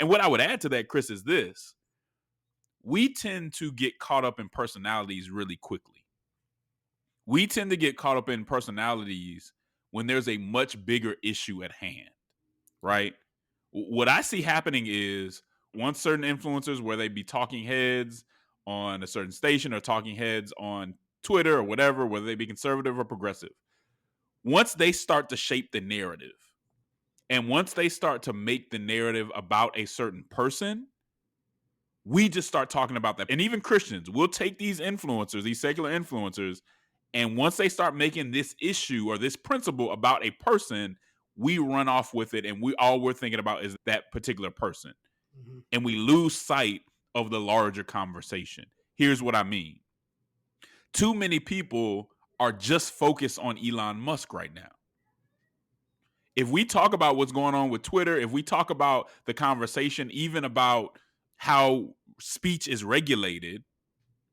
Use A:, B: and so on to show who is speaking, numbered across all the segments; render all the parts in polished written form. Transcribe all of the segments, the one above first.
A: And what I would add to that, Chris, is this. We tend to get caught up in personalities really quickly. We tend to get caught up in personalities when there's a much bigger issue at hand, right? What I see happening is once certain influencers, where they be talking heads on a certain station or talking heads on Twitter or whatever, whether they be conservative or progressive, once they start to shape the narrative and once they start to make the narrative about a certain person, we just start talking about that. And even Christians, we'll take these influencers, these secular influencers, and once they start making this issue or this principle about a person, we run off with it, and all we're thinking about is that particular person. Mm-hmm. And we lose sight of the larger conversation. Here's what I mean. Too many people are just focused on Elon Musk right now. If we talk about what's going on with Twitter, if we talk about the conversation, even about how speech is regulated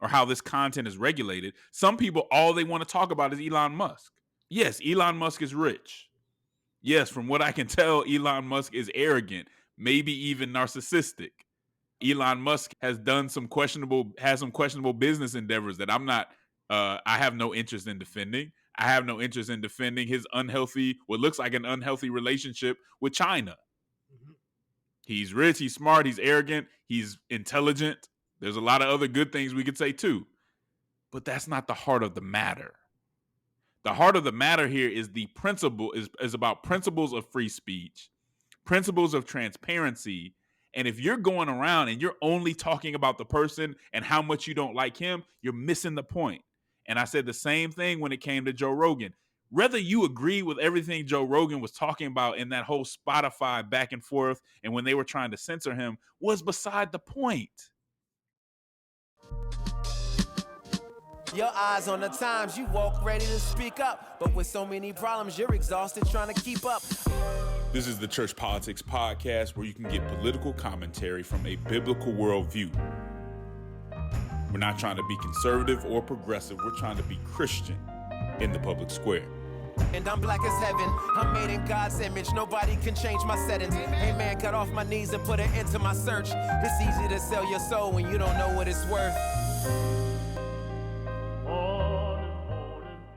A: or how this content is regulated, some people, all they want to talk about is Elon Musk. Yes, Elon Musk is rich. Yes, from what I can tell, Elon Musk is arrogant, maybe even narcissistic. Elon Musk has some questionable business endeavors that I have no interest in defending. I have no interest in defending his what looks like an unhealthy relationship with China. Mm-hmm. He's rich, he's smart, he's arrogant, he's intelligent. There's a lot of other good things we could say too. But that's not the heart of the matter. The heart of the matter here is the principle is about principles of free speech, principles of transparency. And if you're going around and you're only talking about the person and how much you don't like him, you're missing the point. And I said the same thing when it came to Joe Rogan. Whether you agree with everything Joe Rogan was talking about in that whole Spotify back and forth and when they were trying to censor him was beside the point.
B: Your eyes on the times, you walk ready to speak up. But with so many problems, you're exhausted trying to keep up.
A: This is the Church Politics Podcast, where you can get political commentary from a biblical worldview. We're not trying to be conservative or progressive. We're trying to be Christian in the public square.
B: And I'm black as heaven. I'm made in God's image. Nobody can change my settings. Amen. Got off my knees and put it into my search. It's easy to sell your soul when you don't know what it's worth.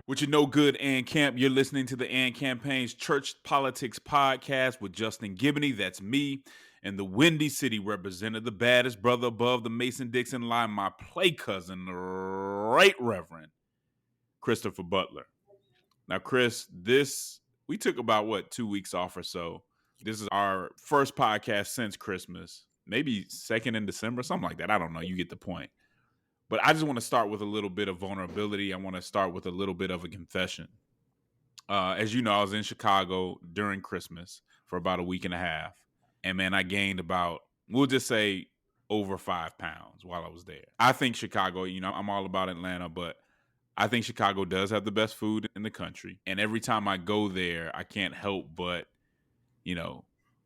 A: With your no good and Camp, you're listening to the And Campaign's Church Politics Podcast with Justin Gibney, that's me, and the Windy City representative, the baddest brother above the Mason-Dixon line, my play cousin, Right Reverend Christopher Butler. Now, Chris, we took about, 2 weeks off or so. This is our first podcast since Christmas, maybe second in December, something like that. I don't know. You get the point. But I just want to start with a little bit of vulnerability. I want to start with a little bit of a confession. As you know, I was in Chicago during Christmas for about a week and a half. And, man, I gained about, we'll just say, over 5 pounds while I was there. I think Chicago, I'm all about Atlanta, but I think Chicago does have the best food in the country. And every time I go there, I can't help but,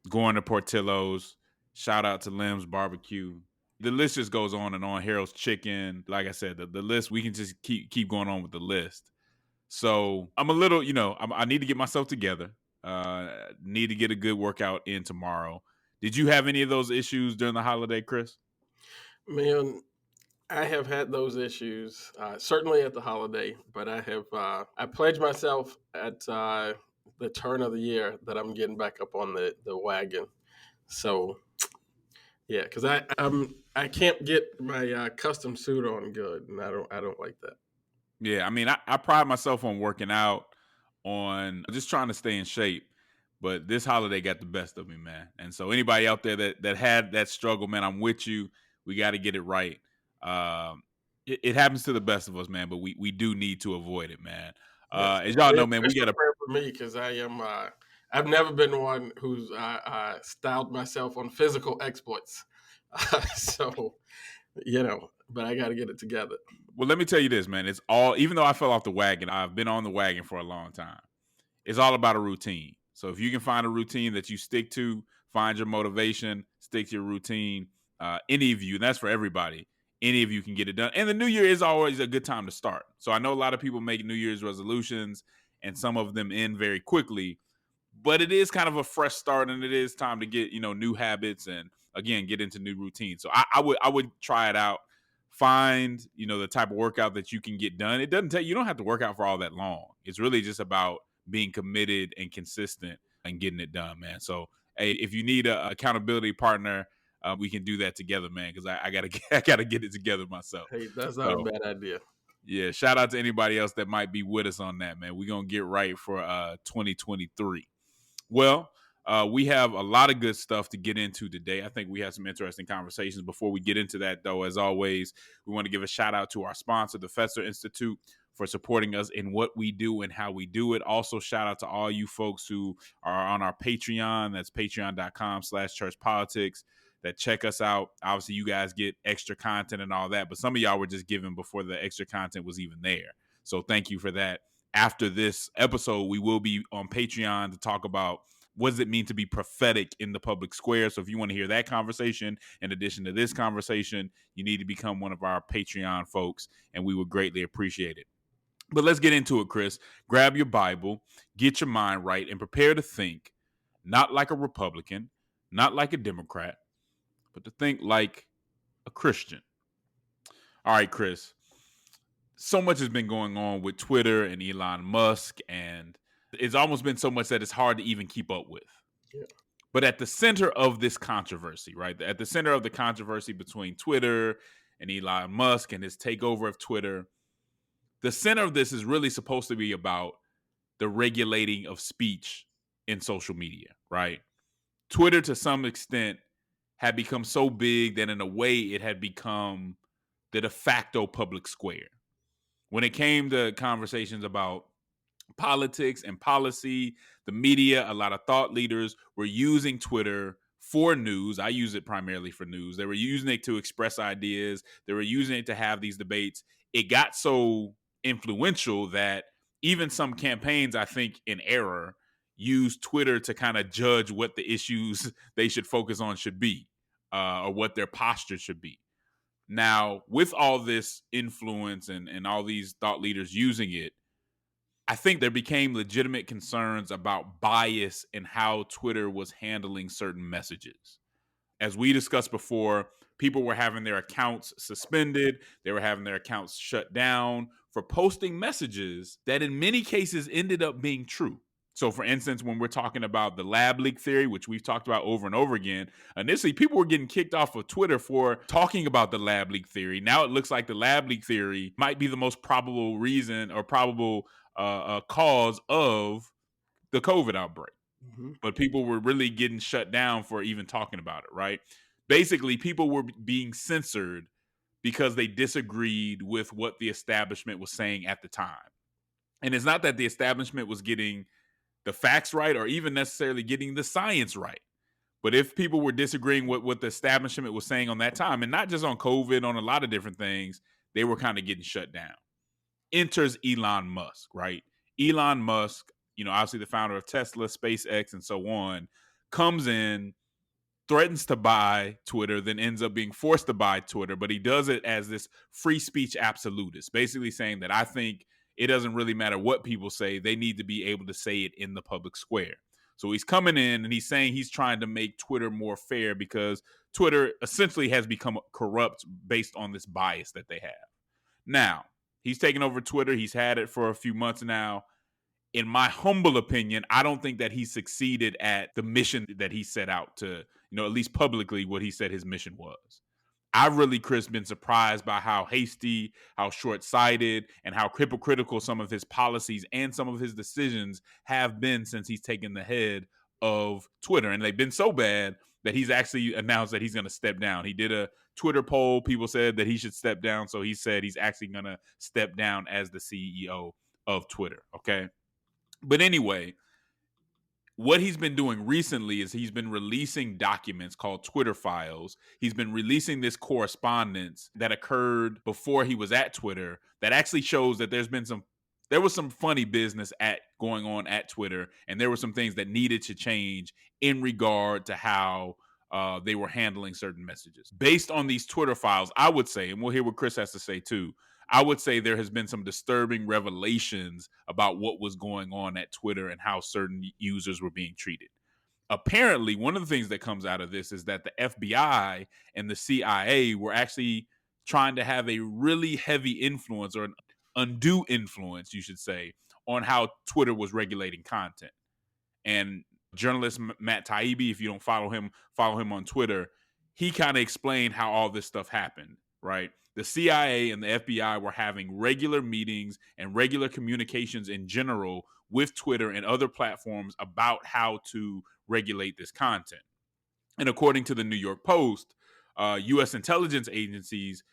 A: going to Portillo's, shout out to Lim's Barbecue. The list just goes on and on. Harold's Chicken. Like I said, the list, we can just keep going on with the list. So I'm a little, I need to get myself together. Need to get a good workout in tomorrow. Did you have any of those issues during the holiday, Chris?
C: Man, I have had those issues, certainly at the holiday, but I pledged myself at the turn of the year that I'm getting back up on the wagon. So, yeah, because I can't get my custom suit on good, and I don't like that.
A: Yeah, I mean, I pride myself on working out, on just trying to stay in shape, but this holiday got the best of me, man. And so anybody out there that had that struggle, man, I'm with you. We got to get it right. It happens to the best of us, man, but we do need to avoid it, man. As y'all know, man, we got to
C: prayer for me because I've never been one who's styled myself on physical exploits. So, but I got to get it together.
A: Well, let me tell you this, man. It's all, even though I fell off the wagon, I've been on the wagon for a long time. It's all about a routine. So if you can find a routine that you stick to, find your motivation, stick to your routine, any of you, and that's for everybody, any of you can get it done. And the new year is always a good time to start. So I know a lot of people make New Year's resolutions and some of them end very quickly, but it is kind of a fresh start and it is time to get, new habits and again, get into new routines. So I would try it out. Find, the type of workout that you can get done. It doesn't take, you don't have to work out for all that long. It's really just about being committed and consistent and getting it done, man. So, hey, if you need a accountability partner, we can do that together, man. Because I gotta I gotta get it together myself.
C: Hey, that's not a
A: So,
C: bad idea.
A: yeah, shout out to anybody else that might be with us on that, man. We're gonna get right for 2023. Well, we have a lot of good stuff to get into today. I think we have some interesting conversations. Before we get into that, though, as always, we want to give a shout out to our sponsor, the Fetzer Institute, for supporting us in what we do and how we do it. Also, shout out to all you folks who are on our Patreon. That's patreon.com/churchpolitics. That check us out. Obviously, you guys get extra content and all that, but some of y'all were just giving before the extra content was even there. So thank you for that. After this episode, we will be on Patreon to talk about what does it mean to be prophetic in the public square. So if you want to hear that conversation, in addition to this conversation, you need to become one of our Patreon folks, and we would greatly appreciate it. But let's get into it, Chris. Grab your Bible, get your mind right, and prepare to think, not like a Republican, not like a Democrat, but to think like a Christian. All right, Chris. So much has been going on with Twitter and Elon Musk, and it's almost been so much that it's hard to even keep up with.
C: Yeah.
A: But at the center of this controversy, right? At the center of the controversy between Twitter and Elon Musk and his takeover of Twitter, the center of this is really supposed to be about the regulating of speech in social media, right? Twitter, to some extent, had become so big that in a way it had become the de facto public square. When it came to conversations about politics and policy, the media, a lot of thought leaders were using Twitter for news. I use it primarily for news. They were using it to express ideas. They were using it to have these debates. It got so influential that even some campaigns, I think in error, use Twitter to kind of judge what the issues they should focus on should be, or what their posture should be. Now, with all this influence and all these thought leaders using it, I think there became legitimate concerns about bias in how Twitter was handling certain messages. As we discussed before, people were having their accounts suspended. They were having their accounts shut down for posting messages that in many cases ended up being true. So, for instance, when we're talking about the lab leak theory, which we've talked about over and over again, initially people were getting kicked off of Twitter for talking about the lab leak theory. Now it looks like the lab leak theory might be the most probable reason or probable cause of the COVID outbreak.
C: Mm-hmm.
A: But people were really getting shut down for even talking about it, right? Basically, people were being censored because they disagreed with what the establishment was saying at the time. And it's not that the establishment was getting the facts right or even necessarily getting the science right. But if people were disagreeing with what the establishment was saying on that time, and not just on COVID, on a lot of different things, they were kind of getting shut down. Enters Elon Musk, right? Elon Musk, obviously the founder of Tesla, SpaceX, and so on, comes in, threatens to buy Twitter, then ends up being forced to buy Twitter, but he does it as this free speech absolutist, basically saying that I think it doesn't really matter what people say. They need to be able to say it in the public square. So he's coming in and he's saying he's trying to make Twitter more fair because Twitter essentially has become corrupt based on this bias that they have. Now, he's taken over Twitter. He's had it for a few months now. In my humble opinion, I don't think that he succeeded at the mission that he set out to, at least publicly, what he said his mission was. I've really, Chris, been surprised by how hasty, how short-sighted, and how hypocritical some of his policies and some of his decisions have been since he's taken the head of Twitter. And they've been so bad that he's actually announced that he's going to step down. He did a Twitter poll. People said that he should step down. So he said he's actually going to step down as the CEO of Twitter. Okay. But anyway, what he's been doing recently is he's been releasing documents called Twitter files. He's been releasing this correspondence that occurred before he was at Twitter that actually shows that there was some funny business going on at Twitter, and there were some things that needed to change in regard to how they were handling certain messages. Based on these Twitter files, I would say, and we'll hear what Chris has to say too, I would say there has been some disturbing revelations about what was going on at Twitter and how certain users were being treated. apparently one of the things that comes out of this is that the FBI and the CIA were actually trying to have a really heavy influence, or an undue influence, you should say, on how Twitter was regulating content. And journalist Matt Taibbi, if you don't follow him on Twitter. He kind of explained how all this stuff happened, right? The CIA and the FBI were having regular meetings and regular communications in general with Twitter and other platforms about how to regulate this content. And according to the New York Post, U.S. intelligence agencies,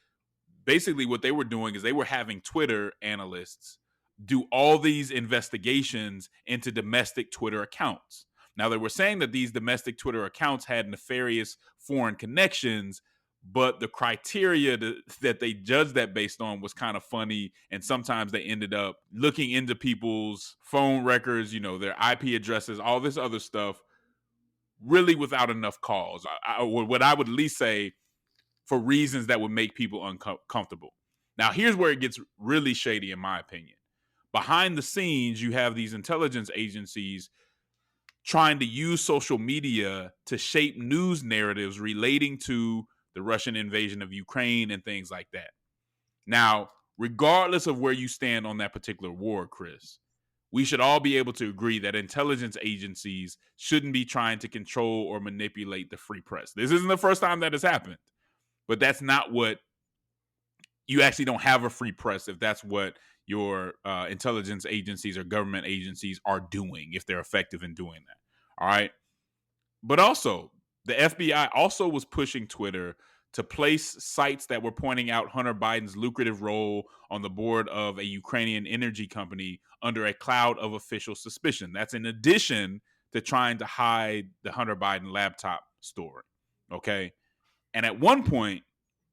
A: basically what they were doing is they were having Twitter analysts do all these investigations into domestic Twitter accounts. Now, they were saying that these domestic Twitter accounts had nefarious foreign connections, but the criteria that they judged that based on was kind of funny. And sometimes they ended up looking into people's phone records, their IP addresses, all this other stuff, really without enough cause. What I would at least say, for reasons that would make people uncomfortable. Now, here's where it gets really shady, in my opinion. Behind the scenes, you have these intelligence agencies trying to use social media to shape news narratives relating to the Russian invasion of Ukraine and things like that. Now, regardless of where you stand on that particular war, Chris, we should all be able to agree that intelligence agencies shouldn't be trying to control or manipulate the free press. This isn't the first time that has happened, but that's not what you actually don't have a free press if that's what your intelligence agencies or government agencies are doing, if they're effective in doing that. All right. But also, the FBI also was pushing Twitter to place sites that were pointing out Hunter Biden's lucrative role on the board of a Ukrainian energy company under a cloud of official suspicion. That's in addition to trying to hide the Hunter Biden laptop story. Okay. And at one point,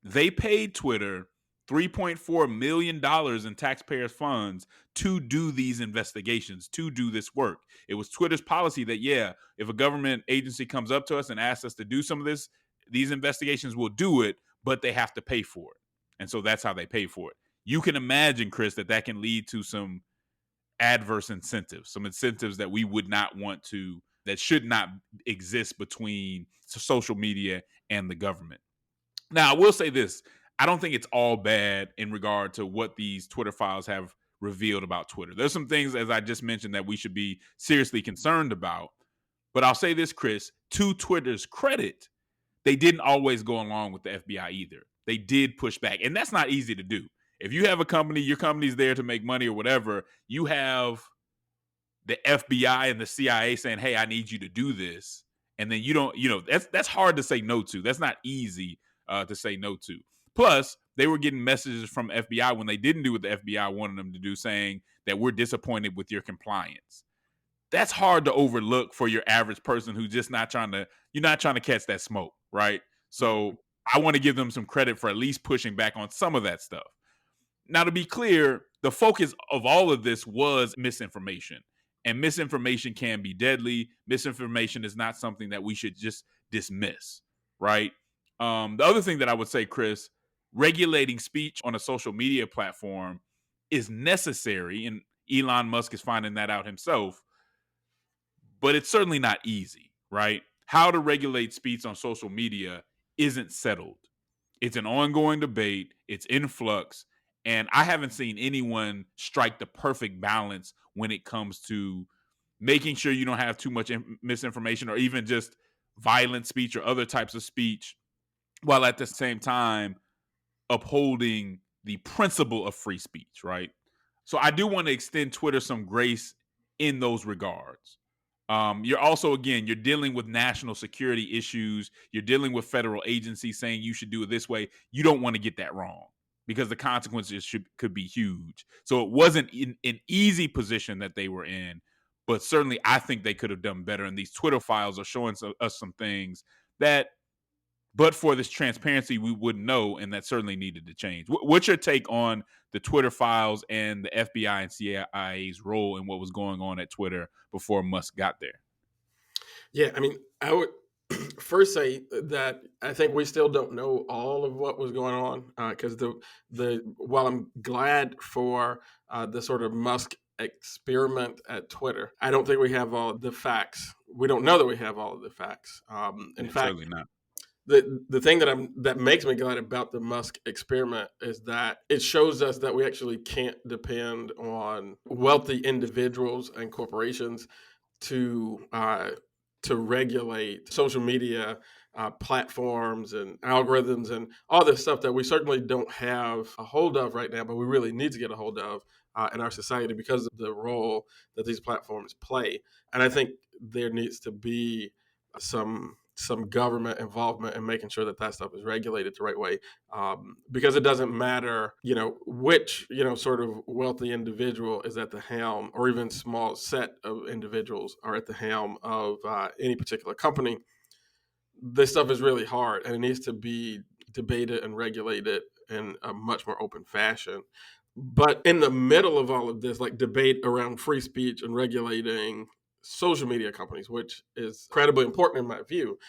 A: they paid Twitter $3.4 million in taxpayers' funds to do these investigations, to do this work. It was Twitter's policy that, yeah, if a government agency comes up to us and asks us to do some of these investigations, we'll do it, but they have to pay for it. And so that's how they pay for it. You can imagine, Chris, that can lead to some adverse incentives, some incentives that we would not want to, that should not exist between social media and the government. Now, I will say this. I don't think it's all bad in regard to what these Twitter files have revealed about Twitter. There's some things, as I just mentioned, that we should be seriously concerned about. But I'll say this, Chris, to Twitter's credit, they didn't always go along with the FBI either. They did push back. And that's not easy to do. If you have a company, your company's there to make money or whatever, you have the FBI and the CIA saying, hey, I need you to do this. And then you don't, that's hard to say no to. That's not easy to say no to. Plus, they were getting messages from FBI when they didn't do what the FBI wanted them to do, saying that we're disappointed with your compliance. That's hard to overlook for your average person who's just you're not trying to catch that smoke, right? So I want to give them some credit for at least pushing back on some of that stuff. Now, to be clear, the focus of all of this was misinformation. And misinformation can be deadly. Misinformation is not something that we should just dismiss, right? The other thing that I would say, Chris, regulating speech on a social media platform is necessary, and Elon Musk is finding that out himself, but it's certainly not easy, right? How to regulate speech on social media isn't settled. It's an ongoing debate. It's in flux. And I haven't seen anyone strike the perfect balance when it comes to making sure you don't have too much misinformation or even just violent speech or other types of speech, while at the same time upholding the principle of free speech, right? So I do want to extend Twitter some grace in those regards. You're also, again, you're dealing with national security issues. You're dealing with federal agencies saying you should do it this way. You don't want to get that wrong because the consequences could be huge. So it wasn't an easy position that they were in, but certainly I think they could have done better. And these Twitter files are showing us some things that, but for this transparency, we wouldn't know, and that certainly needed to change. What's your take on the Twitter files and the FBI and CIA's role in what was going on at Twitter before Musk got there?
C: Yeah, I mean, I would first say that I think we still don't know all of what was going on because while I'm glad for the sort of Musk experiment at Twitter. I don't think we have all the facts. We don't know that we have all of the facts. In
A: Yeah,
C: fact,
A: certainly not.
C: the thing that makes me glad about the Musk experiment is that it shows us that we actually can't depend on wealthy individuals and corporations to regulate social media platforms and algorithms and all this stuff that we certainly don't have a hold of right now, but we really need to get a hold of in our society because of the role that these platforms play. And I think there needs to be some government involvement in making sure that that stuff is regulated the right way, because it doesn't matter, which sort of wealthy individual is at the helm, or even small set of individuals are at the helm of any particular company. This stuff is really hard, and it needs to be debated and regulated in a much more open fashion. But in the middle of all of this, like debate around free speech and regulating social media companies, which is incredibly important in my view,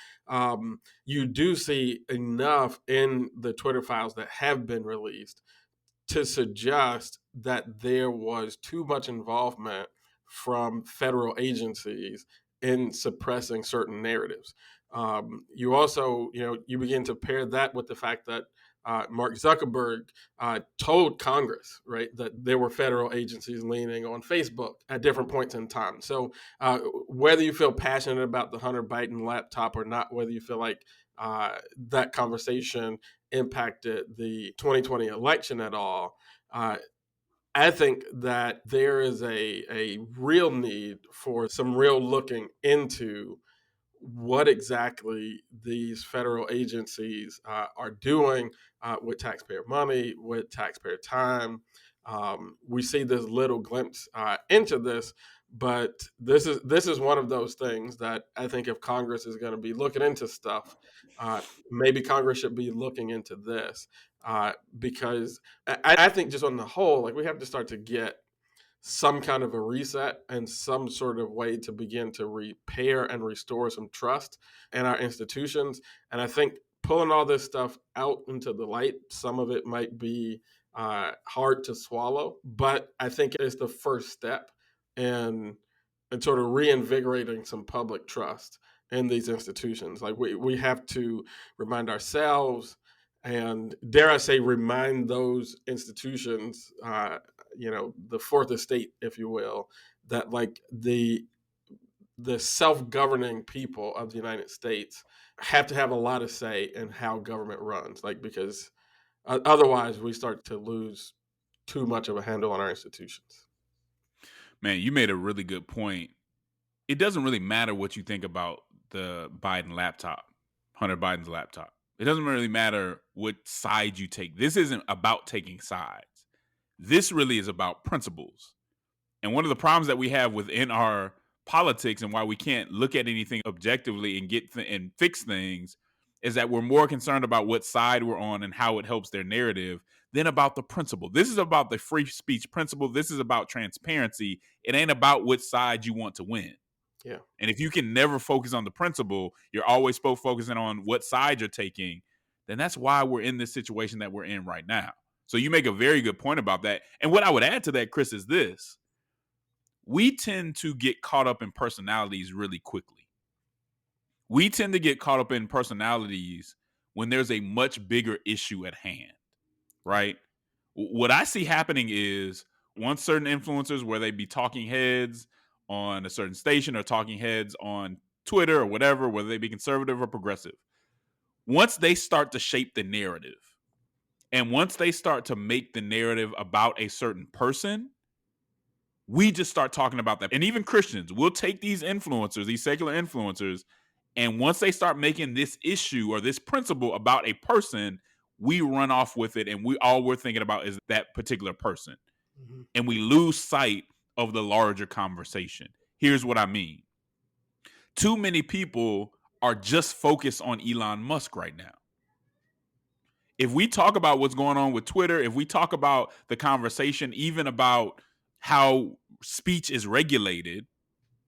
C: you do see enough in the Twitter files that have been released to suggest that there was too much involvement from federal agencies in suppressing certain narratives. You also, you begin to pair that with the fact that Mark Zuckerberg told Congress, right, that there were federal agencies leaning on Facebook at different points in time. So whether you feel passionate about the Hunter Biden laptop or not, whether you feel like that conversation impacted the 2020 election at all, I think that there is a real need for some real looking into what exactly these federal agencies are doing with taxpayer money, with taxpayer time. We see this little glimpse into this, but this is one of those things that I think if Congress is going to be looking into stuff, maybe Congress should be looking into this, because I think just on the whole, like we have to start to get some kind of a reset and some sort of way to begin to repair and restore some trust in our institutions. And I think pulling all this stuff out into the light, some of it might be hard to swallow, but I think it's the first step in, sort of reinvigorating some public trust in these institutions. Like we have to remind ourselves, and dare I say, remind those institutions, the fourth estate, if you will, that like the self-governing people of the United States have to have a lot of say in how government runs, like because otherwise we start to lose too much of a handle on our institutions.
A: Man, you made a really good point. It doesn't really matter what you think about the Biden laptop, Hunter Biden's laptop. It doesn't really matter what side you take. This isn't about taking sides. This really is about principles. And one of the problems that we have within our politics and why we can't look at anything objectively and and fix things is that we're more concerned about what side we're on and how it helps their narrative than about the principle. This is about the free speech principle. This is about transparency. It ain't about which side you want to win.
C: Yeah.
A: And if you can never focus on the principle, you're always focusing on what side you're taking, then that's why we're in this situation that we're in right now. So you make a very good point about that. And what I would add to that, Chris, is this. We tend to get caught up in personalities really quickly. We tend to get caught up in personalities when there's a much bigger issue at hand, right? What I see happening is once certain influencers, where they be talking heads on a certain station or talking heads on Twitter or whatever, whether they be conservative or progressive, once they start to shape the narrative and once they start to make the narrative about a certain person, we just start talking about that. And even Christians will take these influencers, these secular influencers, and once they start making this issue or this principle about a person, we run off with it, and we're thinking about is that particular person.
C: Mm-hmm.
A: And we lose sight of the larger conversation. Here's what I mean. Too many people are just focused on Elon Musk right now. If we talk about what's going on with Twitter, if we talk about the conversation, even about how speech is regulated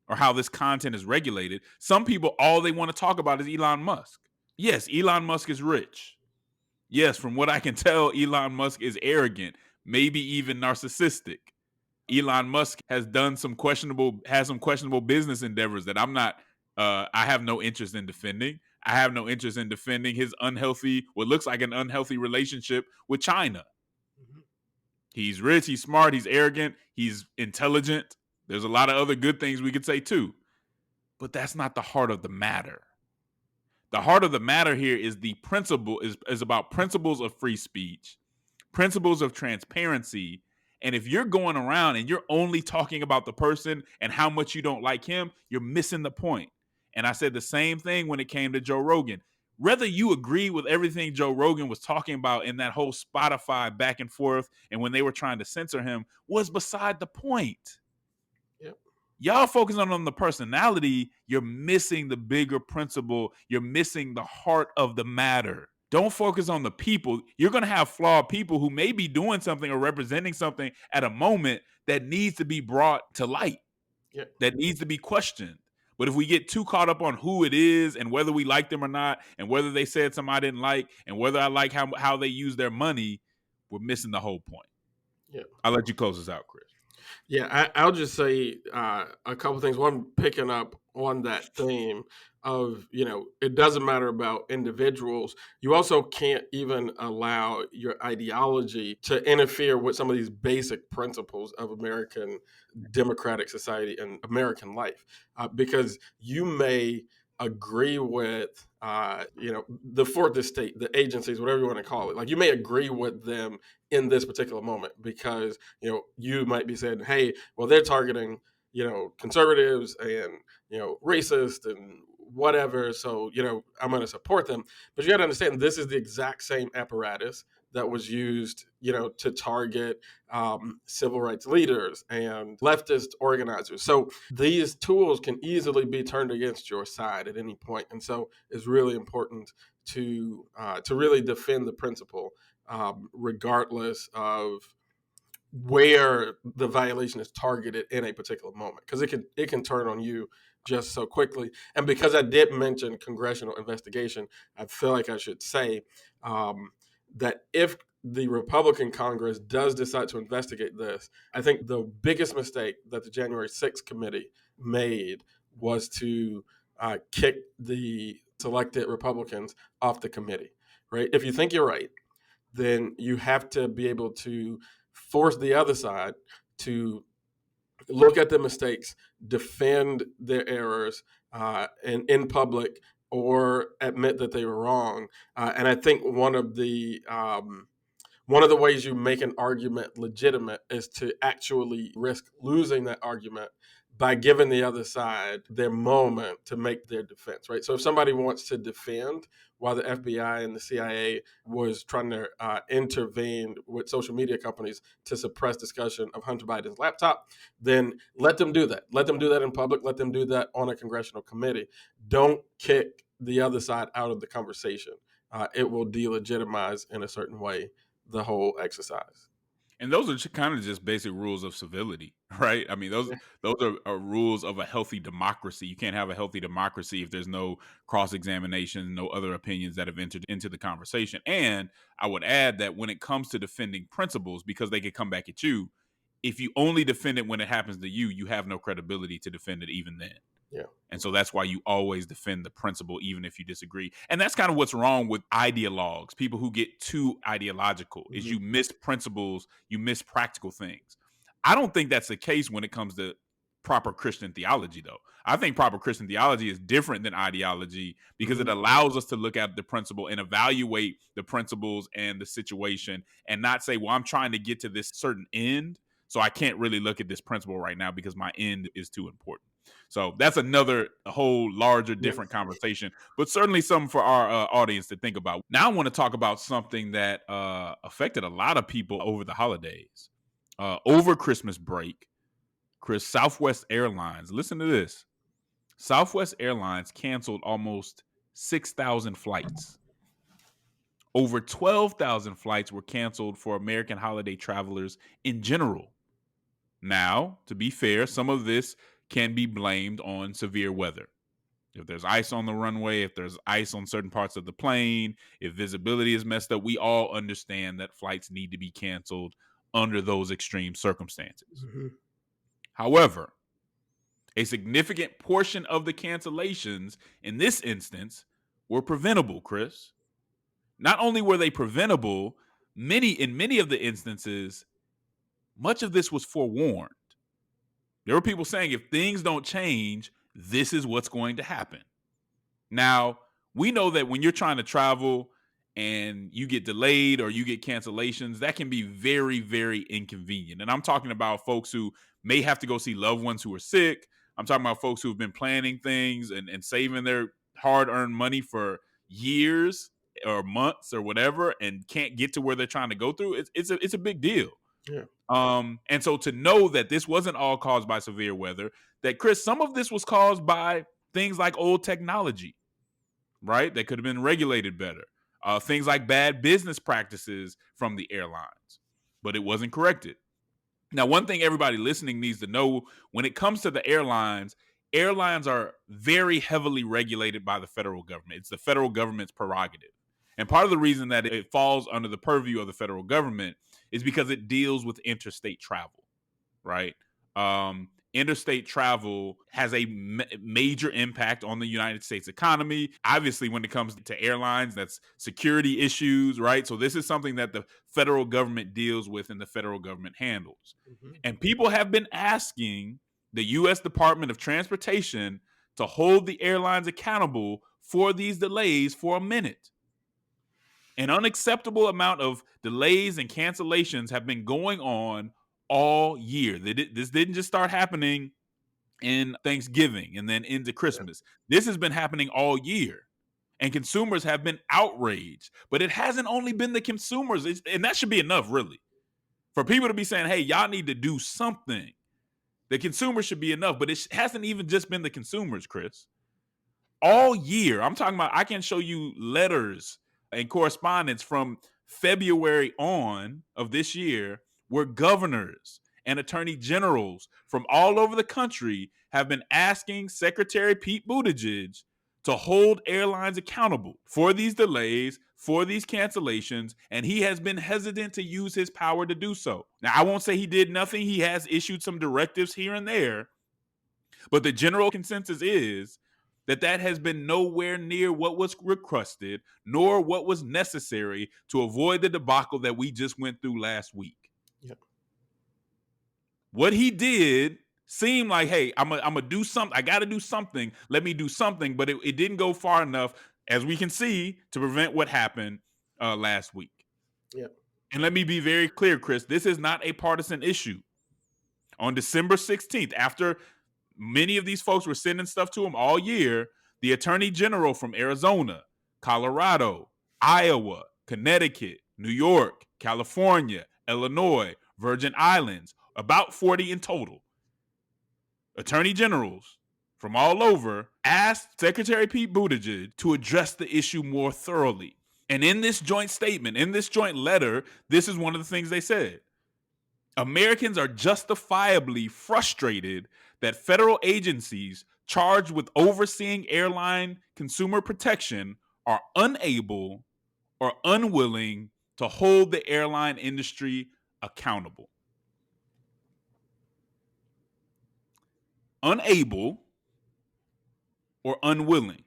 A: or how this content is regulated, some people, all they want to talk about is Elon Musk. Yes, Elon Musk is rich. Yes, from what I can tell, Elon Musk is arrogant, maybe even narcissistic. Elon Musk has some questionable business endeavors that I have no interest in defending. I have no interest in defending his what looks like an unhealthy relationship with China.
C: Mhm.
A: He's rich, he's smart, he's arrogant, he's intelligent. There's a lot of other good things we could say too. But that's not the heart of the matter. The heart of the matter here is is about principles of free speech, principles of transparency. And if you're going around and you're only talking about the person and how much you don't like him, you're missing the point. And I said the same thing when it came to Joe Rogan. Whether you agree with everything Joe Rogan was talking about in that whole Spotify back and forth and when they were trying to censor him was beside the point.
C: Yep.
A: Y'all focusing on the personality, you're missing the bigger principle. You're missing the heart of the matter. Don't focus on the people. You're going to have flawed people who may be doing something or representing something at a moment that needs to be brought to light,
C: Yep.
A: that needs to be questioned. But if we get too caught up on who it is and whether we like them or not, and whether they said something I didn't like, and whether I like how they use their money, we're missing the whole point.
C: Yep.
A: I'll let you close this out, Chris.
C: Yeah, I'll just say a couple things. One, picking up on that theme of, it doesn't matter about individuals. You also can't even allow your ideology to interfere with some of these basic principles of American democratic society and American life, because you may agree with the fourth estate, the agencies, whatever you want to call it. Like, you may agree with them in this particular moment because you might be saying, hey, well, they're targeting conservatives and racist and whatever, so I'm going to support them. But you got to understand, this is the exact same apparatus that was used to target civil rights leaders and leftist organizers. So these tools can easily be turned against your side at any point. And so it's really important to really defend the principle, regardless of where the violation is targeted in a particular moment, because it can turn on you just so quickly. And because I did mention congressional investigation, I feel like I should say that if the Republican Congress does decide to investigate this, I think the biggest mistake that the January 6th committee made was to kick the selected Republicans off the committee, right? If you think you're right, then you have to be able to force the other side to look at the mistakes, defend their errors, and in public, or admit that they were wrong. And I think one of the ways you make an argument legitimate is to actually risk losing that argument by giving the other side their moment to make their defense, right? So if somebody wants to defend while the FBI and the CIA was trying to intervene with social media companies to suppress discussion of Hunter Biden's laptop, then let them do that. Let them do that in public. Let them do that on a congressional committee. Don't kick the other side out of the conversation. It will delegitimize in a certain way the whole exercise.
A: And those are kind of just basic rules of civility, right? I mean, those are rules of a healthy democracy. You can't have a healthy democracy if there's no cross-examination, no other opinions that have entered into the conversation. And I would add that when it comes to defending principles, because they could come back at you, if you only defend it when it happens to you, you have no credibility to defend it even then.
C: Yeah.
A: And so that's why you always defend the principle, even if you disagree. And that's kind of what's wrong with ideologues, people who get too ideological, is you miss principles, you miss practical things. I don't think that's the case when it comes to proper Christian theology, though. I think proper Christian theology is different than ideology because it allows us to look at the principle and evaluate the principles and the situation and not say, well, I'm trying to get to this certain end, so I can't really look at this principle right now because my end is too important. So that's a whole larger, different conversation, but certainly something for our audience to think about. Now I want to talk about something that affected a lot of people over the holidays. Over Christmas break, Chris, Southwest Airlines, listen to this. Southwest Airlines canceled almost 6,000 flights. Over 12,000 flights were canceled for American holiday travelers in general. Now, to be fair, some of this can be blamed on severe weather. If there's ice on the runway, if there's ice on certain parts of the plane, if visibility is messed up, we all understand that flights need to be canceled under those extreme circumstances.
C: Mm-hmm.
A: However, a significant portion of the cancellations in this instance were preventable, Chris. Not only were they preventable, in many of the instances, much of this was forewarned. There were people saying if things don't change, this is what's going to happen. Now, we know that when you're trying to travel and you get delayed or you get cancellations, that can be very, very inconvenient. And I'm talking about folks who may have to go see loved ones who are sick. I'm talking about folks who have been planning things and saving their hard-earned money for years or months or whatever and can't get to where they're trying to go through. It's a big deal.
C: Yeah.
A: And so to know that this wasn't all caused by severe weather, that Chris, some of this was caused by things like old technology, right? That could have been regulated better. Things like bad business practices from the airlines, but it wasn't corrected. Now, one thing everybody listening needs to know when it comes to the airlines are very heavily regulated by the federal government. It's the federal government's prerogative. And part of the reason that it falls under the purview of the federal government is because it deals with interstate travel, right? Interstate travel has a major impact on the United States economy. Obviously, when it comes to airlines, that's security issues, right? So this is something that the federal government deals with and the federal government handles.
C: Mm-hmm.
A: And people have been asking the U.S. Department of Transportation to hold the airlines accountable for these delays for a minute. An unacceptable amount of delays and cancellations have been going on all year. This didn't just start happening in Thanksgiving and then into Christmas. Yeah. This has been happening all year. And consumers have been outraged. But it hasn't only been the consumers. And that should be enough, really. For people to be saying, hey, y'all need to do something. The consumers should be enough. But it hasn't even just been the consumers, Chris. All year, I'm talking about, I can show you letters and correspondence from February on of this year where governors and attorney generals from all over the country have been asking Secretary Pete Buttigieg to hold airlines accountable for these delays, for these cancellations, and he has been hesitant to use his power to do so. Now, I won't say he did nothing. He has issued some directives here and there, but the general consensus is that has been nowhere near what was requested, nor what was necessary to avoid the debacle that we just went through last week.
C: Yep.
A: What he did seemed like, hey, I'm gonna do something. I got to do something. Let me do something. But it didn't go far enough, as we can see, to prevent what happened last week.
C: Yep.
A: And let me be very clear, Chris, this is not a partisan issue. On December 16th, after many of these folks were sending stuff to him all year, the attorney general from Arizona, Colorado, Iowa, Connecticut, New York, California, Illinois, Virgin Islands, about 40 in total, attorney generals from all over asked Secretary Pete Buttigieg to address the issue more thoroughly. And in this joint statement, in this joint letter, this is one of the things they said. Americans are justifiably frustrated that federal agencies charged with overseeing airline consumer protection are unable or unwilling to hold the airline industry accountable. Unable or unwilling.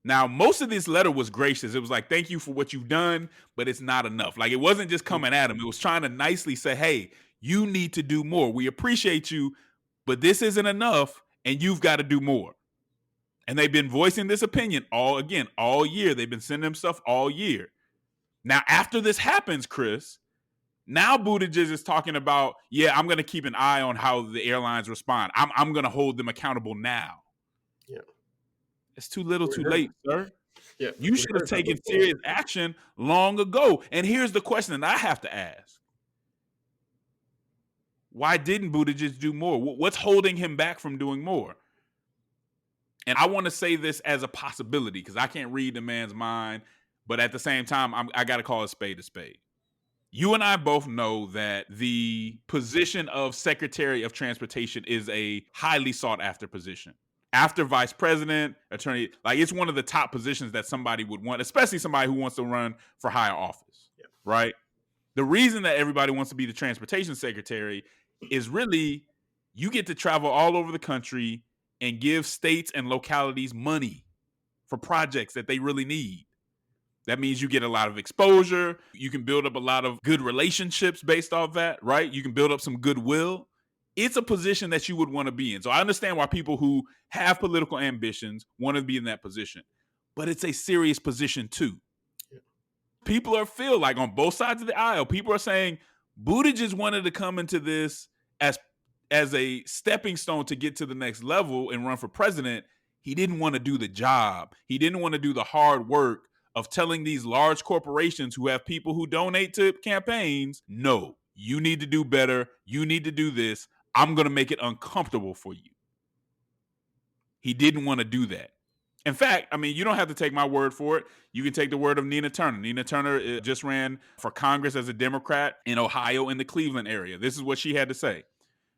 A: Now, most of this letter was gracious. It was like, thank you for what you've done, but it's not enough. Like, it wasn't just coming at him. It was trying to nicely say, hey, you need to do more. We appreciate you, but this isn't enough, and you've got to do more. And they've been voicing this opinion all year. They've been sending them stuff all year. Now, after this happens, Chris, now Buttigieg is talking about, yeah, I'm going to keep an eye on how the airlines respond. I'm going to hold them accountable now.
C: Yeah.
A: It's too little, too late, sir.
C: Yeah,
A: you should have taken serious action long ago. And here's the question that I have to ask. Why didn't Buttigieg do more? What's holding him back from doing more? And I want to say this as a possibility because I can't read the man's mind. But at the same time, I got to call a spade a spade. You and I both know that the position of Secretary of Transportation is a highly sought after position. After vice president, attorney, like it's one of the top positions that somebody would want, especially somebody who wants to run for higher office, right? The reason that everybody wants to be the transportation secretary is really you get to travel all over the country and give states and localities money for projects that they really need. That means you get a lot of exposure. You can build up a lot of good relationships based off that, right? You can build up some goodwill. It's a position that you would want to be in. So I understand why people who have political ambitions want to be in that position, but it's a serious position too. People are feel like on both sides of the aisle, people are saying Buttigieg wanted to come into this as a stepping stone to get to the next level and run for president. He didn't want to do the job. He didn't want to do the hard work of telling these large corporations who have people who donate to campaigns, no, you need to do better. You need to do this. I'm going to make it uncomfortable for you. He didn't want to do that. In fact, I mean, you don't have to take my word for it. You can take the word of Nina Turner. Nina Turner just ran for Congress as a Democrat in Ohio in the Cleveland area. This is what she had to say.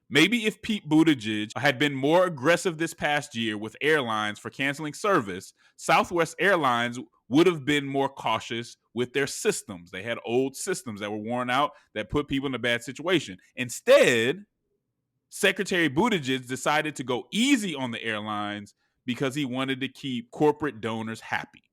A: Maybe if Pete Buttigieg had been more aggressive this past year with airlines for canceling service, Southwest Airlines would have been more cautious with their systems. They had old systems that were worn out that put people in a bad situation. Instead, Secretary Buttigieg decided to go easy on the airlines because he wanted to keep corporate donors happy.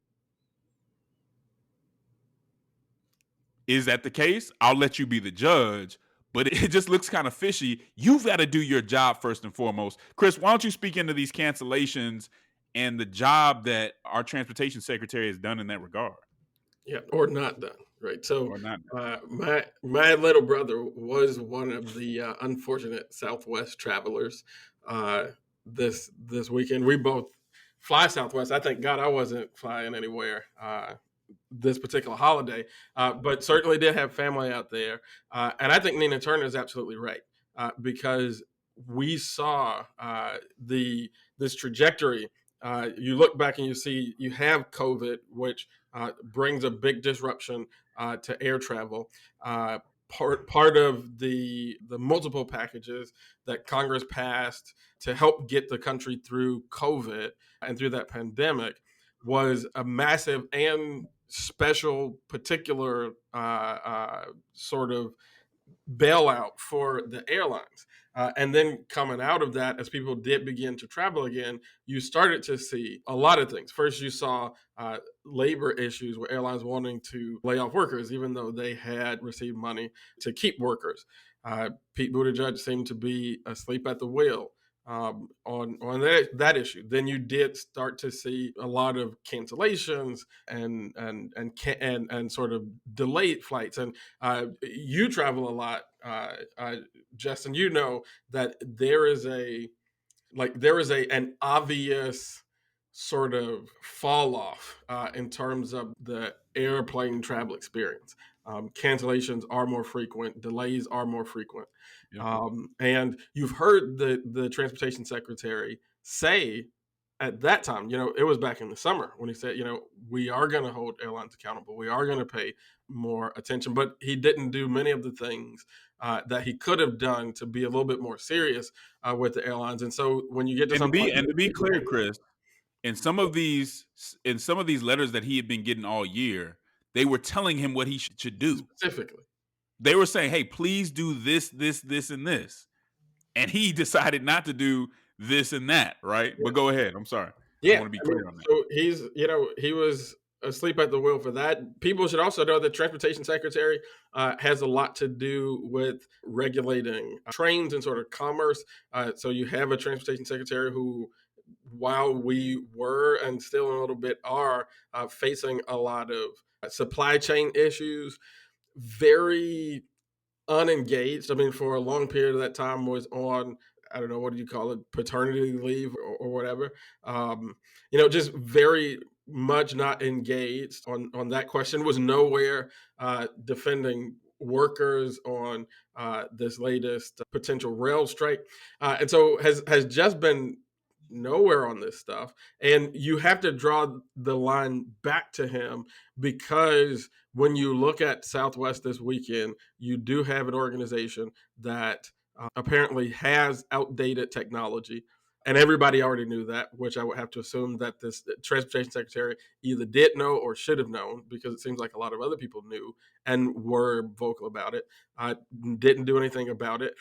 A: Is that the case? I'll let you be the judge, but it just looks kind of fishy. You've got to do your job first and foremost. Chris, why don't you speak into these cancellations and the job that our transportation secretary has done in that regard?
C: Yeah, or not done, right? So
A: Or not?
C: my little brother was one of the unfortunate Southwest travelers this weekend. We both fly Southwest. I thank God I wasn't flying anywhere this particular holiday, but certainly did have family out there. And I think Nina Turner is absolutely right because we saw this trajectory. You look back and you see you have COVID, which brings a big disruption to air travel. Part of the multiple packages that Congress passed to help get the country through COVID and through that pandemic was a massive and special particular sort of bailout for the airlines. And then coming out of that, as people did begin to travel again, you started to see a lot of things. First, you saw labor issues where airlines wanting to lay off workers, even though they had received money to keep workers. Pete Buttigieg seemed to be asleep at the wheel on that issue. Then you did start to see a lot of cancellations and sort of delayed flights. And you travel a lot, Justin. You know that there is an obvious sort of fall off in terms of the airplane travel experience. Cancellations are more frequent, delays are more frequent.
A: Yeah.
C: And you've heard the transportation secretary say at that time, it was back in the summer when he said, we are going to hold airlines accountable. We are going to pay more attention. But he didn't do many of the things that he could have done to be a little bit more serious with the airlines. And so when you get to
A: To be clear, Chris, in some of these letters that he had been getting all year, they were telling him what he should do.
C: Specifically,
A: they were saying, "Hey, please do this, this, this, and this," and he decided not to do this and that. Right? Yeah. But go ahead. I'm sorry.
C: Yeah,
A: I want to be clear on that.
C: So he was asleep at the wheel for that. People should also know that transportation secretary has a lot to do with regulating trains and sort of commerce. So you have a transportation secretary who, while we were and still a little bit are facing a lot of supply chain issues, very unengaged. I mean, for a long period of that time was on, I don't know, what do you call it, paternity leave or whatever. Just very much not engaged on that question, was nowhere defending workers on this latest potential rail strike. And so has just been nowhere on this stuff. And you have to draw the line back to him because when you look at Southwest this weekend, you do have an organization that apparently has outdated technology and everybody already knew that, which I would have to assume that this transportation secretary either did know or should have known, because it seems like a lot of other people knew and were vocal about it. Didn't do anything about it.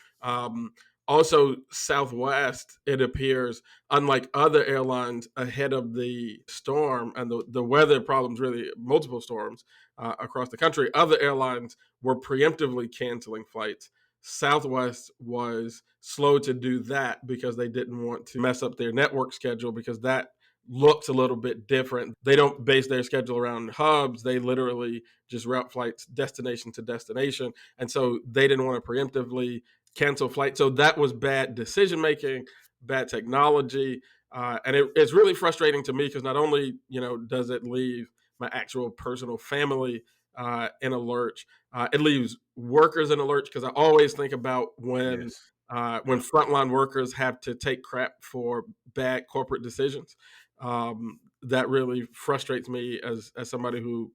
C: Also, Southwest, it appears, unlike other airlines ahead of the storm and the weather problems, really multiple storms across the country, other airlines were preemptively canceling flights. Southwest was slow to do that because they didn't want to mess up their network schedule, because that looks a little bit different. They don't base their schedule around hubs. They literally just route flights destination to destination. And so they didn't want to preemptively cancel flights. So that was bad decision making, bad technology. And it's really frustrating to me because not only, does it leave my actual personal family in a lurch, it leaves workers in a lurch, because I always think about
A: Yes.
C: when frontline workers have to take crap for bad corporate decisions. That really frustrates me as somebody who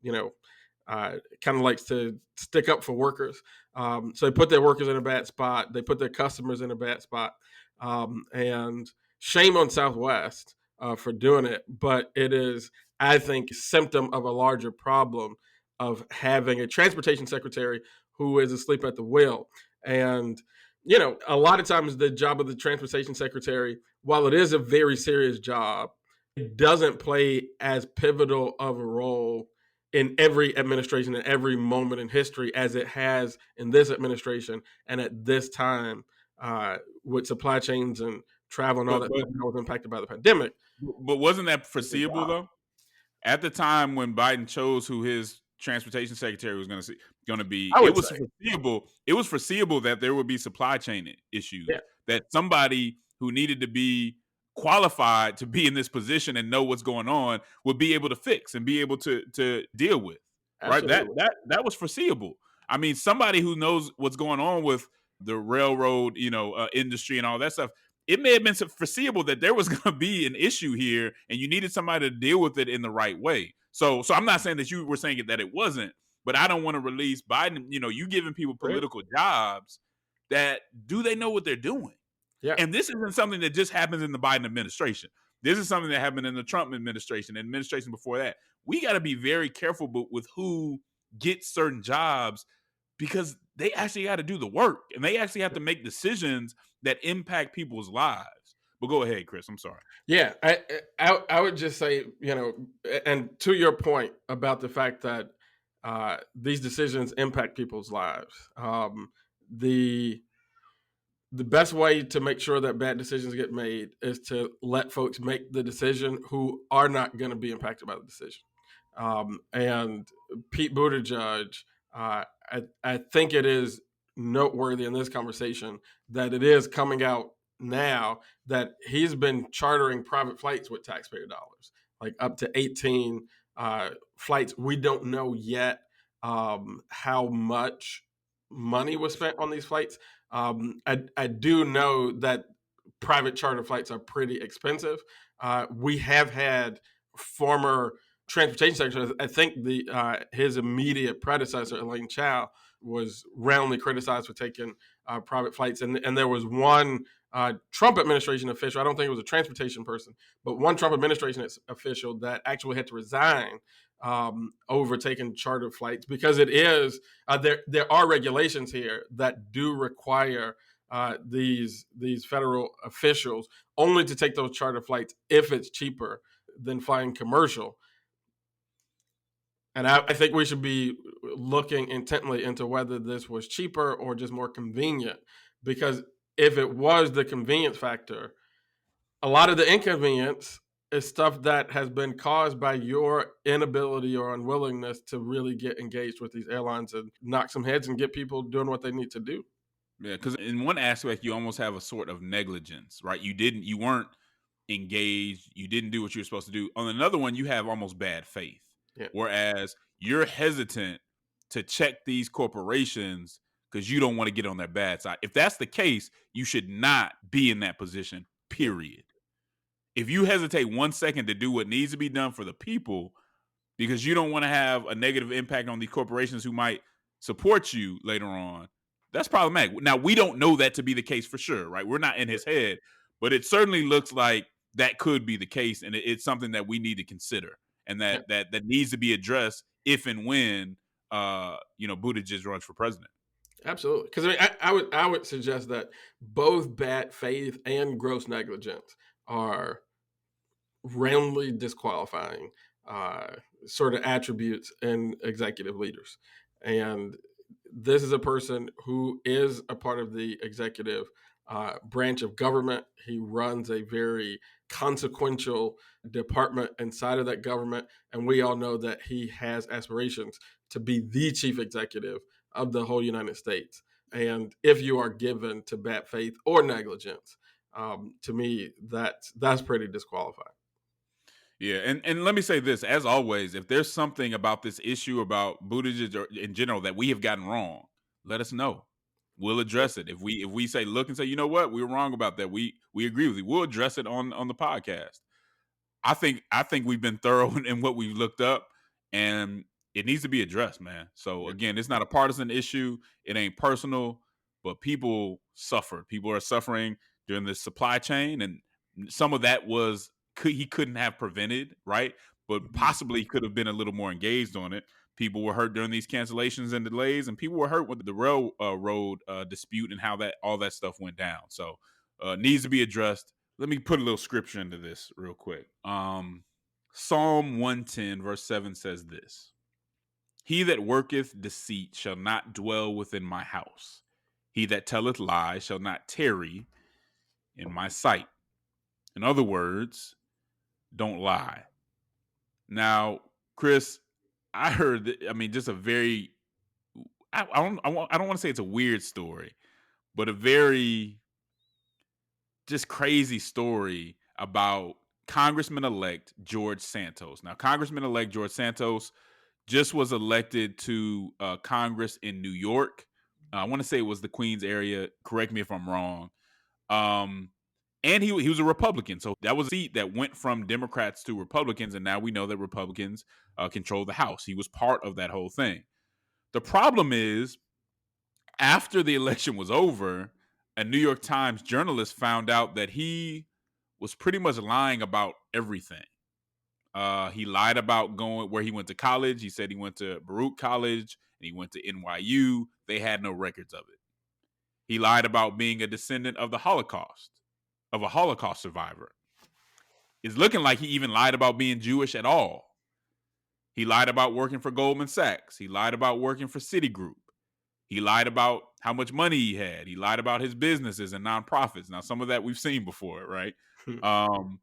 C: kind of likes to stick up for workers. So they put their workers in a bad spot. They put their customers in a bad spot. And shame on Southwest for doing it, but it is, I think, a symptom of a larger problem of having a transportation secretary who is asleep at the wheel. And a lot of times the job of the transportation secretary, while it is a very serious job, it doesn't play as pivotal of a role in every administration, in every moment in history, as it has in this administration and at this time, with supply chains and travel and all
A: But
C: that
A: but
C: stuff that was impacted by the pandemic.
A: but wasn't that
C: It's a
A: foreseeable
C: job.
A: though? At the time when Biden chose who his transportation secretary was going to be,
C: I
A: it
C: would
A: was
C: say,
A: foreseeable. It was foreseeable that there would be supply chain issues,
C: yeah,
A: that somebody who needed to be qualified to be in this position and know what's going on would be able to fix and be able to deal with. Right? That
C: absolutely.
A: that that was foreseeable. I mean, somebody who knows what's going on with the railroad, industry and all that stuff, it may have been foreseeable that there was going to be an issue here and you needed somebody to deal with it in the right way. So I'm not saying that you were saying that it wasn't, but I don't want to release Biden, you giving people
C: Right?
A: political jobs that, do they know what they're doing?
C: Yeah,
A: And this isn't something that just happens in the Biden administration. This is something that happened in the Trump administration, administration before that. We got to be very careful with who gets certain jobs, because they actually got to do the work and they actually have to make decisions that impact people's lives. But go ahead, Chris. I'm sorry.
C: yeah. I would just say, and to your point about the fact that these decisions impact people's lives, the the best way to make sure that bad decisions get made is to let folks make the decision who are not going to be impacted by the decision. And Pete Buttigieg, I think it is noteworthy in this conversation that it is coming out now that he's been chartering private flights with taxpayer dollars, like up to 18 flights. We don't know yet how much money was spent on these flights. I do know that private charter flights are pretty expensive. We have had former transportation secretary. I think the his immediate predecessor, Elaine Chao, was roundly criticized for taking private flights, and there was one Trump administration official. I don't think it was a transportation person, but one Trump administration official that actually had to resign over taking charter flights, because it is there are regulations here that do require these federal officials only to take those charter flights if it's cheaper than flying commercial. And I think we should be looking intently into whether this was cheaper or just more convenient, because if it was the convenience factor, a lot of the inconvenience is stuff that has been caused by your inability or unwillingness to really get engaged with these airlines and knock some heads and get people doing what they need to do.
A: Yeah, because in one aspect, you almost have a sort of negligence, right? You weren't engaged, you didn't do what you were supposed to do. On another one, you have almost bad faith,
C: Yeah.
A: whereas you're hesitant to check these corporations because you don't want to get on their bad side. If that's the case, you should not be in that position,
C: Yeah.
A: period. If you hesitate 1 second to do what needs to be done for the people because you don't want to have a negative impact on these corporations who might support you later on, that's problematic. Now, we don't know that to be the case for sure, right? We're not in his head, But it certainly looks like that could be the case, and it's something that we need to consider, and
C: Yeah,
A: that needs to be addressed if and when Buttigieg runs for president.
C: absolutely. Because I mean, I would suggest that both bad faith and gross negligence are roundly disqualifying uh, sort of attributes in executive leaders. And this is a person who is a part of the executive branch of government. He runs a very consequential department inside of that government. And we all know that he has aspirations to be the chief executive of the whole United States. And if you are given to bad faith or negligence, to me, that's pretty disqualifying.
A: Yeah, and let me say this: as always, if there's something about this issue about Buttigieg or in general that we have gotten wrong, let us know. We'll address it. If we say look and say, you know what, we were wrong about that. We agree with you. We'll address it on the podcast. I think we've been thorough in what we've looked up, and it needs to be addressed, man. So
C: Yeah.
A: again, it's not a partisan issue. It ain't personal, but people suffered. People are suffering during this supply chain, and some of that he couldn't have prevented, right? But
C: Mhm.
A: possibly could have been a little more engaged on it. People were hurt during these cancellations and delays, and people were hurt with the railroad dispute and how that all that stuff went down. So needs to be addressed. Let me put a little scripture into this real quick. Psalm 110 verse 7 says this: He that worketh deceit shall not dwell within my house. He that telleth lies shall not tarry in my sight. In other words, don't lie. Now, Chris, I heard that, I mean, just a very I don't want to say it's a weird story, but a very just crazy story about Congressman elect George Santos. Now, Congressman elect George Santos just was elected to Congress in New York. I want to say it was the Queens area. Correct me if I'm wrong. Um, and he was a Republican, so that was a seat that went from Democrats to Republicans, and now we know that Republicans control the House. He was part of that whole thing. The problem is, after the election was over, a New York Times journalist found out that he was pretty much lying about everything. He lied about going where he went to college. He said he went to Baruch College and he went to NYU. They had no records of it. He lied about being a descendant of the Holocaust, of a Holocaust survivor. It's looking like he even lied about being Jewish at all. He lied about working for Goldman Sachs. He lied about working for Citigroup. He lied about how much money he had. He lied about his businesses and nonprofits. Now, some of that we've seen before, right? Um,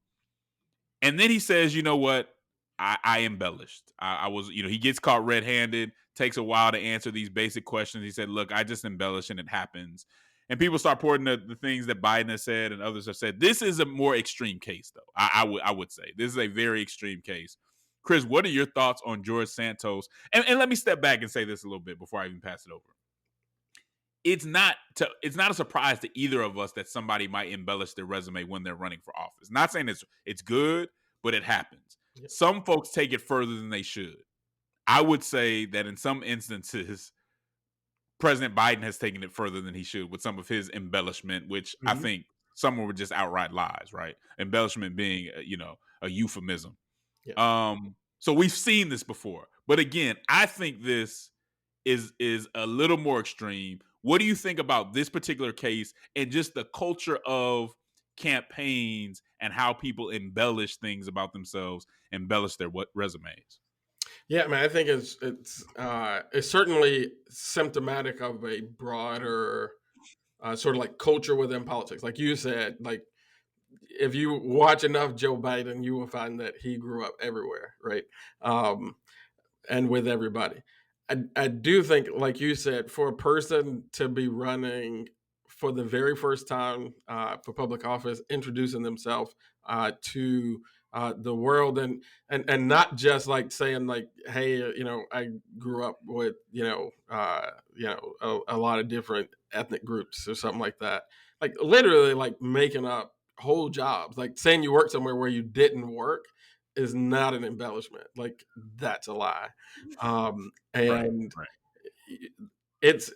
A: and then he says, you know what? I embellished. I was, he gets caught red handed, takes a while to answer these basic questions. He said, look, I just embellished and it happens. And people start pouring the things that Biden has said and others have said. This is a more extreme case, though. I would say this is a very extreme case. Chris, what are your thoughts on George Santos? And let me step back and say this a little bit before I even pass it over. It's not a surprise to either of us that somebody might embellish their resume when they're running for office. Not saying it's good, but it happens.
C: Yeah.
A: Some folks take it further than they should. I would say that in some instances, President Biden has taken it further than he should with some of his embellishment, which I
C: Mhm.
A: think some were just outright lies, right? Embellishment being, a euphemism.
C: Yeah.
A: So we've seen this before, but again, I think this is a little more extreme. What do you think about this particular case and just the culture of campaigns and how people embellish things about themselves, embellish their resumes?
C: Yeah, man, I think it's certainly symptomatic of a broader sort of like culture within politics. Like you said, like if you watch enough Joe Biden, you will find that he grew up everywhere, right? Um, and with everybody. I do think, like you said, for a person to be running for the very first time for public office, introducing themselves to the world, and not just like saying like, "Hey, I grew up with a lot of different ethnic groups" or something like that. Like literally, like making up whole jobs, like saying you work somewhere where you didn't work is not an embellishment. Like that's a lie.
A: Right,
C: And
A: right.
C: it's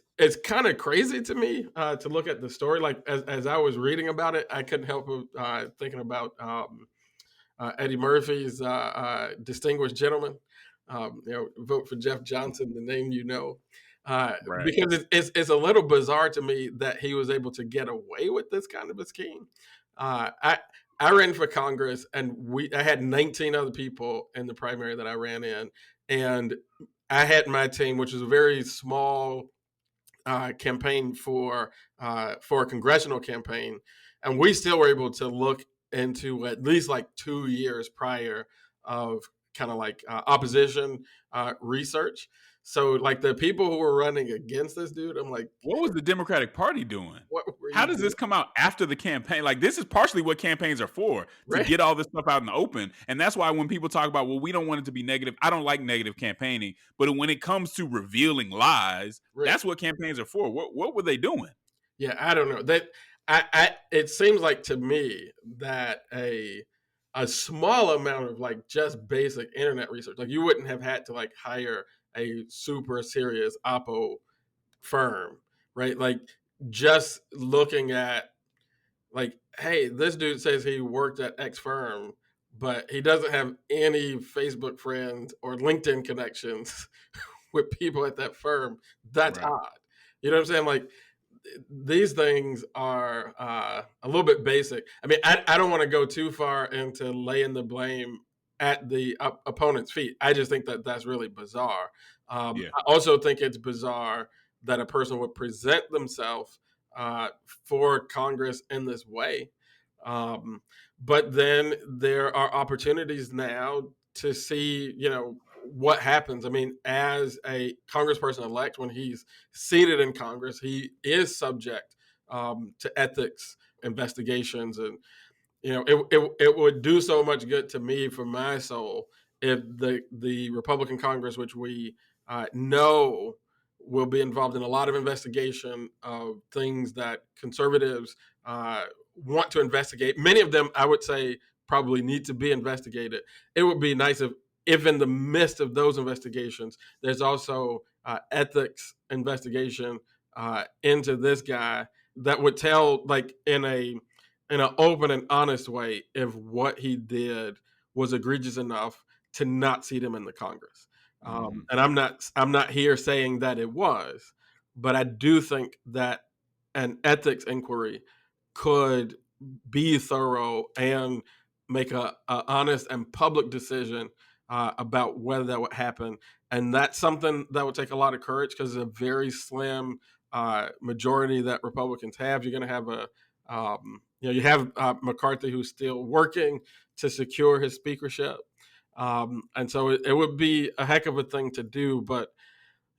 C: kind of crazy to me to look at the story. Like as I was reading about it, I couldn't help but thinking about Eddie Murphy's Distinguished Gentleman. Vote for Jeff Johnson, the name you know,
A: Right.
C: because it's a little bizarre to me that he was able to get away with this kind of a scheme. I ran for Congress, and I had 19 other people in the primary that I ran in, and I had my team, which was a very small campaign for a congressional campaign, and we still were able to look into at least like 2 years prior of kind of like opposition research. So like the people who were running against this dude, I'm like,
A: What was the Democratic Party doing?
C: what were
A: How
C: you
A: does
C: doing?
A: this come out after the campaign? Like, this is partially what campaigns are for, to
C: Right,
A: get all this stuff out in the open. And that's why when people talk about, well, we don't want it to be negative, I don't like negative campaigning. But when it comes to revealing lies,
C: right.
A: that's what campaigns are for. What were they doing?
C: Yeah, I don't know. That I it seems like to me that a small amount of like just basic internet research, like you wouldn't have had to like hire a super serious oppo firm, right? Like just looking at like, hey, this dude says he worked at X firm, but he doesn't have any Facebook friends or LinkedIn connections with people at that firm. That's
A: Right.
C: odd. You know what I'm saying? Like these things are a little bit basic. I mean, I don't want to go too far into laying the blame at the opponent's feet. I just think that that's really bizarre.
A: Yeah.
C: I also think it's bizarre that a person would present themselves for Congress in this way. Um, but then there are opportunities now to see, what happens. I mean, as a congressperson elect, when he's seated in Congress, he is subject to ethics investigations, and it would do so much good to me for my soul if the Republican Congress, which we know will be involved in a lot of investigation of things that conservatives want to investigate. Many of them, I would say, probably need to be investigated. It would be nice if in the midst of those investigations, there's also ethics investigation into this guy that would tell, like in an open and honest way, if what he did was egregious enough to not seat him in the Congress.
A: Hmm.
C: And I'm not here saying that it was, but I do think that an ethics inquiry could be thorough and make a honest and public decision about whether that would happen. And that's something that would take a lot of courage because it's a very slim majority that Republicans have. You're going to have you have McCarthy who's still working to secure his speakership. And so it would be a heck of a thing to do, but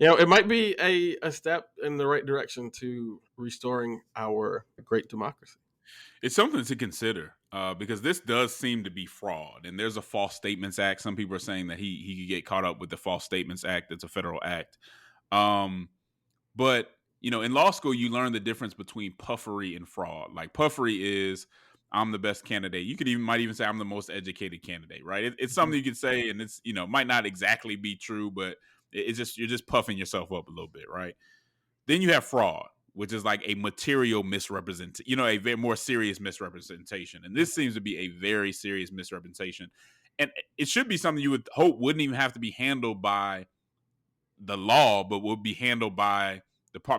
C: it might be a step in the right direction to restoring our great democracy.
A: It's something to consider because this does seem to be fraud, and there's a False Statements Act. Some people are saying that he could get caught up with the False Statements Act. It's a federal act. Um, but in law school, you learn the difference between puffery and fraud. Like, puffery is, I'm the best candidate. You might even say I'm the most educated candidate, right? It's something you could say, and it's might not exactly be true, but it's just, you're just puffing yourself up a little bit, right? Then you have fraud, which is like a material misrepresentation, a very more serious misrepresentation. And this seems to be a very serious misrepresentation. And it should be something you would hope wouldn't even have to be handled by the law, but would be handled by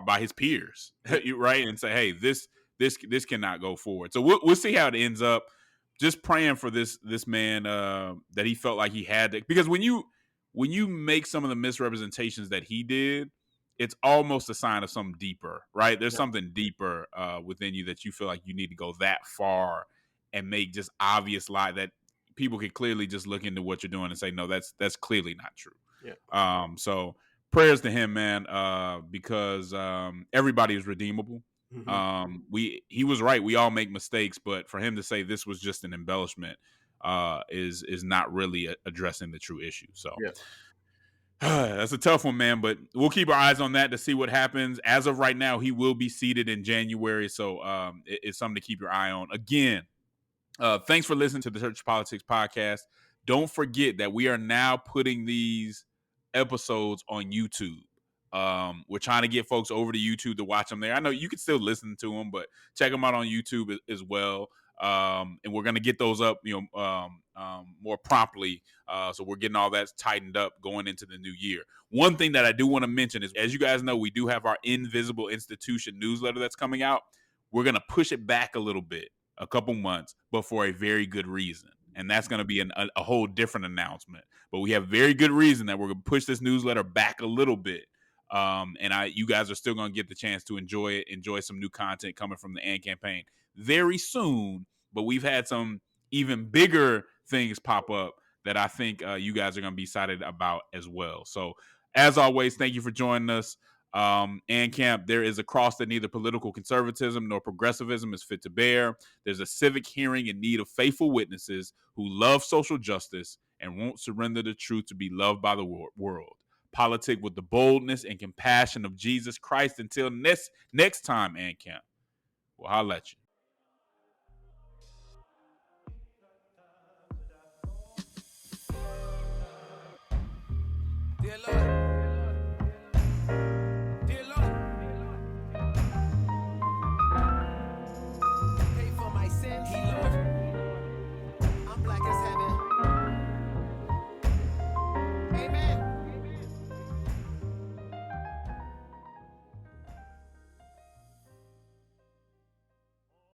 A: by his peers,
C: Yeah.
A: right? And say, hey, this cannot go forward. So we'll see how it ends up. Just praying for this man that he felt like he had to, because when you make some of the misrepresentations that he did, it's almost a sign of something deeper, right? There's
C: Yeah.
A: something deeper within you that you feel like you need to go that far and make just obvious lie that people can clearly just look into what you're doing and say, no, that's clearly not true.
C: Yeah.
A: So prayers to him, man, because everybody is redeemable.
C: Hmm.
A: He was right. We all make mistakes, but for him to say this was just an embellishment is not really addressing the true issue. So
C: Yeah.
A: that's a tough one, man. But we'll keep our eyes on that to see what happens. As of right now, he will be seated in January, so it's something to keep your eye on. Again, thanks for listening to the Church Politics Podcast. Don't forget that we are now putting these episodes on YouTube. We're trying to get folks over to YouTube to watch them there. I know you can still listen to them, but check them out on YouTube as well. And we're going to get those up, more promptly. So we're getting all that tightened up going into the new year. One thing that I do want to mention is, as you guys know, we do have our Invisible Institution newsletter that's coming out. We're going to push it back a little bit, a couple months, but for a very good reason. And that's going to be a whole different announcement. But we have very good reason that we're going to push this newsletter back a little bit. And you guys are still going to get the chance to enjoy some new content coming from the AND campaign very soon. But we've had some even bigger things pop up that I think you guys are going to be excited about as well. So as always, thank you for joining us. And Camp, there is a cross that neither political conservatism nor progressivism is fit to bear. There's a civic hearing in need of faithful witnesses who love social justice and won't surrender the truth to be loved by the world. Politic with the boldness and compassion of Jesus Christ. Until next time, and Camp, we'll holla at you.
B: Dear Lord.